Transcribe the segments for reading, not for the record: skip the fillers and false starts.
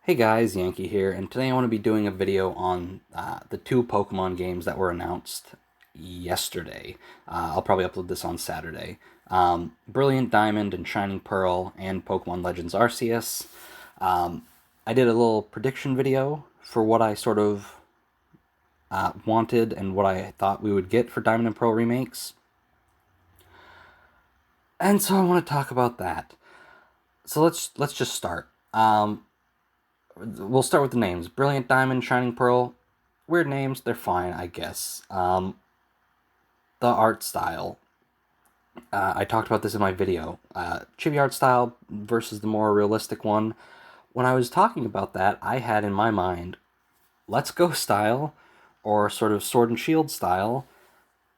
Hey guys, Yankee here, and today I want to be doing a video on the two Pokemon games that were announced yesterday. I'll probably upload this on Saturday. Brilliant Diamond and Shining Pearl and Pokemon Legends Arceus. I did a little prediction video for what I sort of wanted and what I thought we would get for Diamond and Pearl remakes. And so I want to talk about that. So let's just start. We'll start with the names. Brilliant Diamond, Shining Pearl. Weird names, they're fine, I guess. The art style. I talked about this in my video. Chibi art style versus the more realistic one. When I was talking about that, I had in my mind Let's Go style or sort of Sword and Shield style.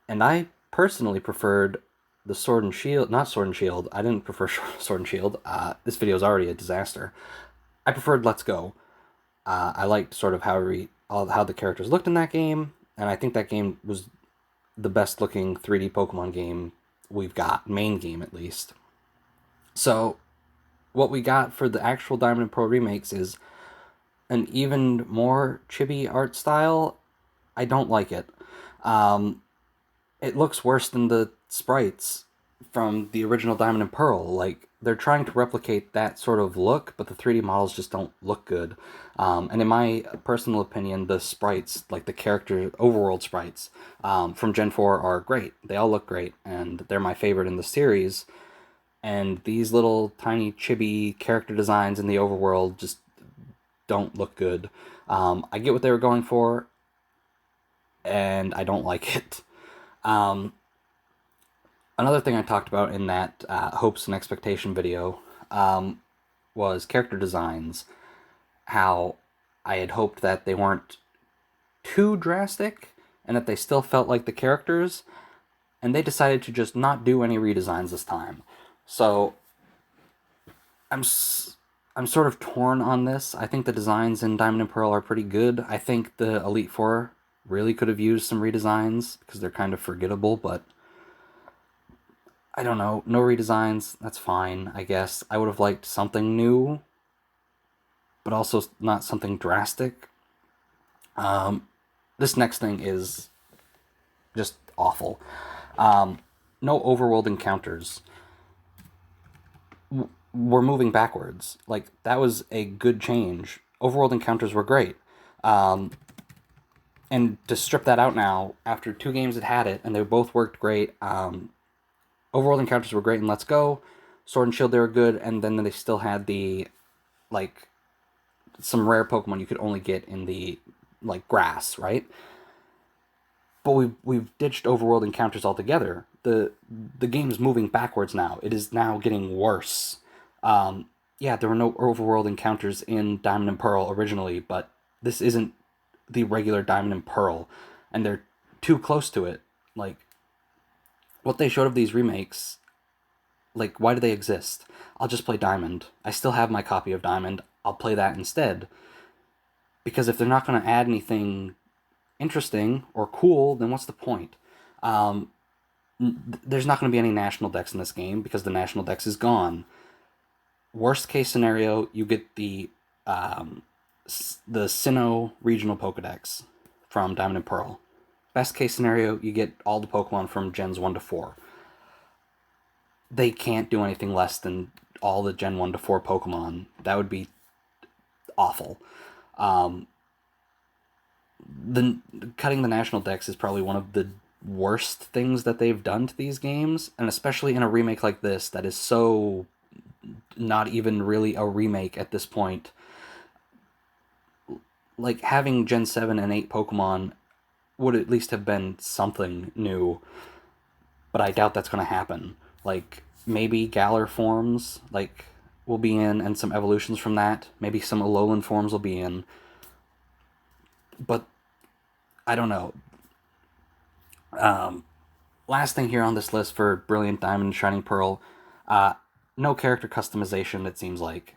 And I personally preferred the Sword and Shield, not Sword and Shield. I didn't prefer Sword and Shield. This video is already a disaster. I preferred Let's Go. I liked sort of how the characters looked in that game, and I think that game was the best looking 3D Pokemon game we've got, main game at least. So, what we got for the actual Diamond and Pearl remakes is an even more chibi art style. I don't like it. It looks worse than the sprites from the original Diamond and Pearl. Like, they're trying to replicate that sort of look, but the 3D models just don't look good. And in my personal opinion, the sprites, like the character overworld sprites from Gen 4 are great. They all look great, and they're my favorite in the series. And these little tiny chibi character designs in the overworld just don't look good. I get what they were going for, and I don't like it. Another thing I talked about in that hopes and expectation video was character designs. How I had hoped that they weren't too drastic and that they still felt like the characters, and they decided to just not do any redesigns this time. So I'm sort of torn on this. I think the designs in Diamond and Pearl are pretty good. I think the Elite Four really could have used some redesigns because they're kind of forgettable, but I don't know. No redesigns, that's fine, I guess. I would have liked something new, but also not something drastic. This next thing is just awful. No overworld encounters. We're moving backwards. Like, that was a good change. Overworld encounters were great. And to strip that out now, after 2 games that had it, and they both worked great, overworld encounters were great in Let's Go. Sword and Shield, they were good, and then they still had the, like, some rare Pokemon you could only get in the, like, grass, right? But we've ditched overworld encounters altogether. The game's moving backwards now. It is now getting worse. Yeah, there were no overworld encounters in Diamond and Pearl originally, but this isn't the regular Diamond and Pearl, and they're too close to it. Like, what they showed of these remakes, like, why do they exist? I'll just play Diamond. I still have my copy of Diamond. I'll play that instead. Because if they're not going to add anything interesting or cool, then what's the point? There's not going to be any national dex in this game because the national dex is gone. Worst case scenario, you get the Sinnoh regional Pokedex from Diamond and Pearl. Best case scenario, you get all the Pokemon from Gens 1 to 4. They can't do anything less than all the Gen 1 to 4 Pokemon. That would be awful. Cutting the national dex is probably one of the worst things that they've done to these games, and especially in a remake like this that is so not even really a remake at this point. Like, having Gen 7 and 8 Pokemon would at least have been something new, but I doubt that's going to happen. Like, maybe Galar forms, like, will be in, and some evolutions from that. Maybe some Alolan forms will be in. But, I don't know. Last thing here on this list for Brilliant Diamond and Shining Pearl, no character customization, it seems like.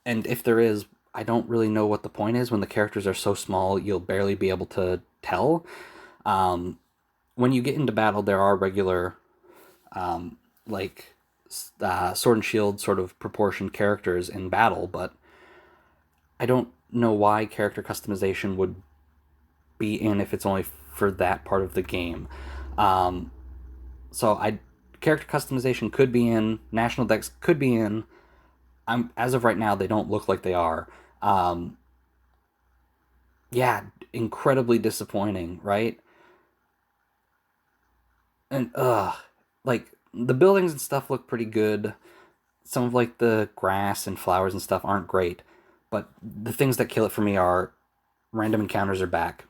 And if there is, I don't really know what the point is. When the characters are so small, you'll barely be able to tell. When you get into battle, there are regular, Sword and Shield sort of proportioned characters in battle, but I don't know why character customization would be in if it's only for that part of the game. Um, so I character customization could be in, national decks could be in. As of right now, they don't look like they are. Um, yeah, incredibly disappointing, right? And like the buildings and stuff look pretty good. Some of like the grass and flowers and stuff aren't great, but the things that kill it for me are random encounters are back.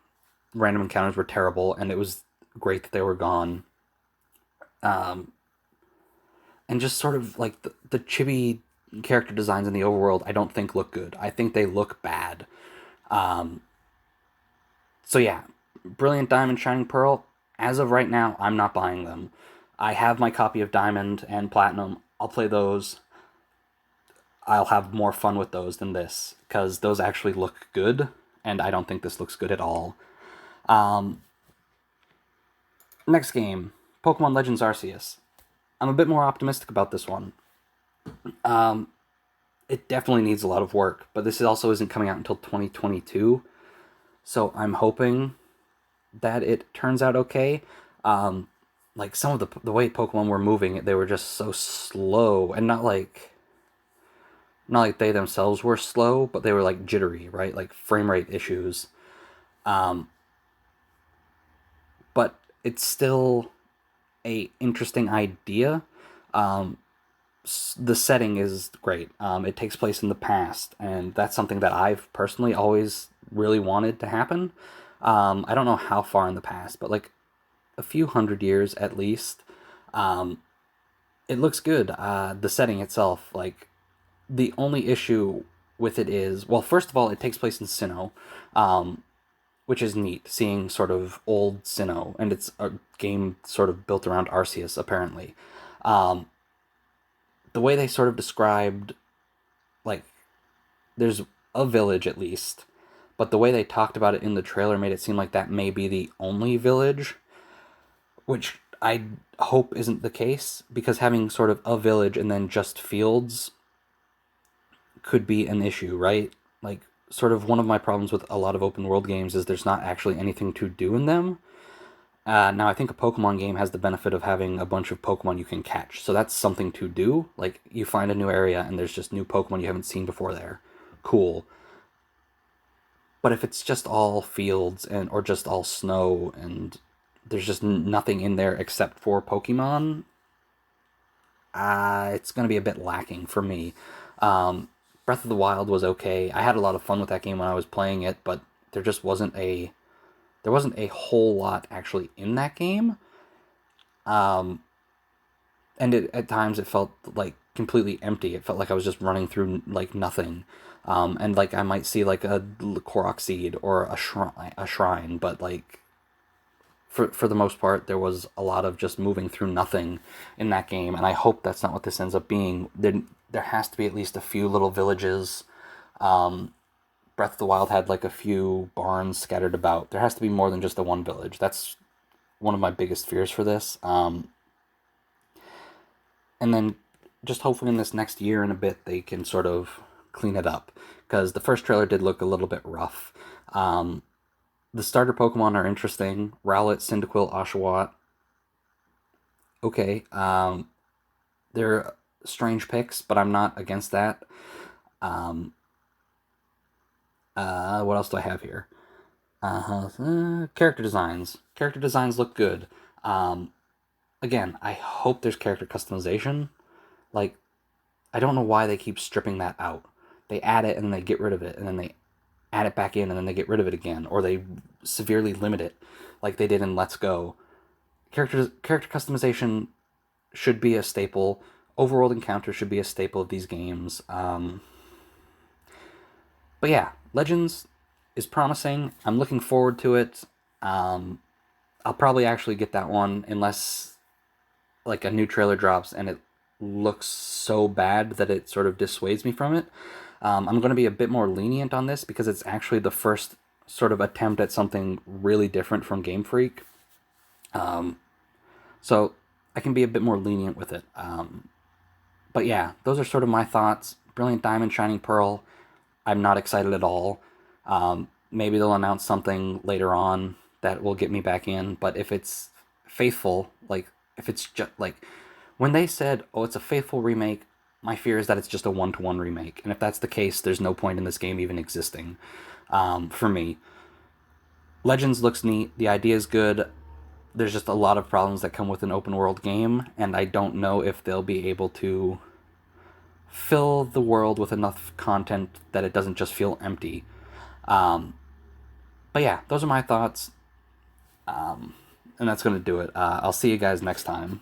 Random encounters were terrible, and it was great that they were gone. Um, and just sort of like the chibi character designs in the overworld, I don't think look good. I think they look bad. Um, so yeah, Brilliant Diamond, Shining Pearl. As of right now, I'm not buying them. I have my copy of Diamond and Platinum. I'll play those. I'll have more fun with those than this because those actually look good, and I don't think this looks good at all. Um, Next game, Pokemon Legends Arceus. I'm a bit more optimistic about this one. Um, it definitely needs a lot of work, but this also isn't coming out until 2022, so I'm hoping that it turns out okay. Um, like some of the way Pokemon were moving, they were just so slow, and not like they themselves were slow, but they were like jittery, right? Like frame rate issues. Um, but it's still a interesting idea. Um, the setting is great. It takes place in the past, and that's something that I've personally always really wanted to happen. I don't know how far in the past, but like a few hundred years at least. Um, it looks good. The setting itself, like the only issue with it is, well, first of all, it takes place in Sinnoh, um, which is neat, seeing sort of old Sinnoh, and it's a game sort of built around Arceus, apparently. Um, the way they sort of described, like, there's a village at least, but the way they talked about it in the trailer made it seem like that may be the only village, which I hope isn't the case, because having sort of a village and then just fields could be an issue, right? Like, sort of one of my problems with a lot of open world games is there's not actually anything to do in them. Now, I think a Pokemon game has the benefit of having a bunch of Pokemon you can catch, so that's something to do. Like, you find a new area and there's just new Pokemon you haven't seen before there. Cool. But if it's just all fields and or just all snow and there's just nothing in there except for Pokemon, it's going to be a bit lacking for me. Breath of the Wild was okay. I had a lot of fun with that game when I was playing it, but there just wasn't a whole lot actually in that game. Um, and at times it felt like completely empty. It felt like I was just running through like nothing. And like I might see like a Korok seed or a shrine, but like for the most part, there was a lot of just moving through nothing in that game, and I hope that's not what this ends up being. There has to be at least a few little villages. Um, Breath of the Wild had like a few barns scattered about. There has to be more than just the one village. That's one of my biggest fears for this. And then just hopefully in this next year and a bit they can sort of clean it up, because the first trailer did look a little bit rough. Um, the starter Pokemon are interesting. Rowlet, Cyndaquil, Oshawott. Okay. They're strange picks, but I'm not against that. Um, what else do I have here? Character designs. Character designs look good. Um, Again, I hope there's character customization. Like, I don't know why they keep stripping that out. They add it and then they get rid of it, and then they add it back in and then they get rid of it again, or they severely limit it, like they did in Let's Go. Character customization should be a staple. Overworld encounters should be a staple of these games. But yeah, Legends is promising. I'm looking forward to it. Um, I'll probably actually get that one unless like a new trailer drops and it looks so bad that it sort of dissuades me from it. I'm going to be a bit more lenient on this because it's actually the first sort of attempt at something really different from Game Freak. So I can be a bit more lenient with it. But yeah, those are sort of my thoughts. Brilliant Diamond, Shining Pearl. I'm not excited at all. Maybe they'll announce something later on that will get me back in, but if it's faithful, like if it's just like when they said, "Oh, it's a faithful remake," my fear is that it's just a one-to-one remake, and if that's the case, there's no point in this game even existing. For me, Legends looks neat. The idea is good. There's just a lot of problems that come with an open world game, and I don't know if they'll be able to fill the world with enough content that it doesn't just feel empty. Um, but yeah, those are my thoughts, and that's going to do it. I'll see you guys next time.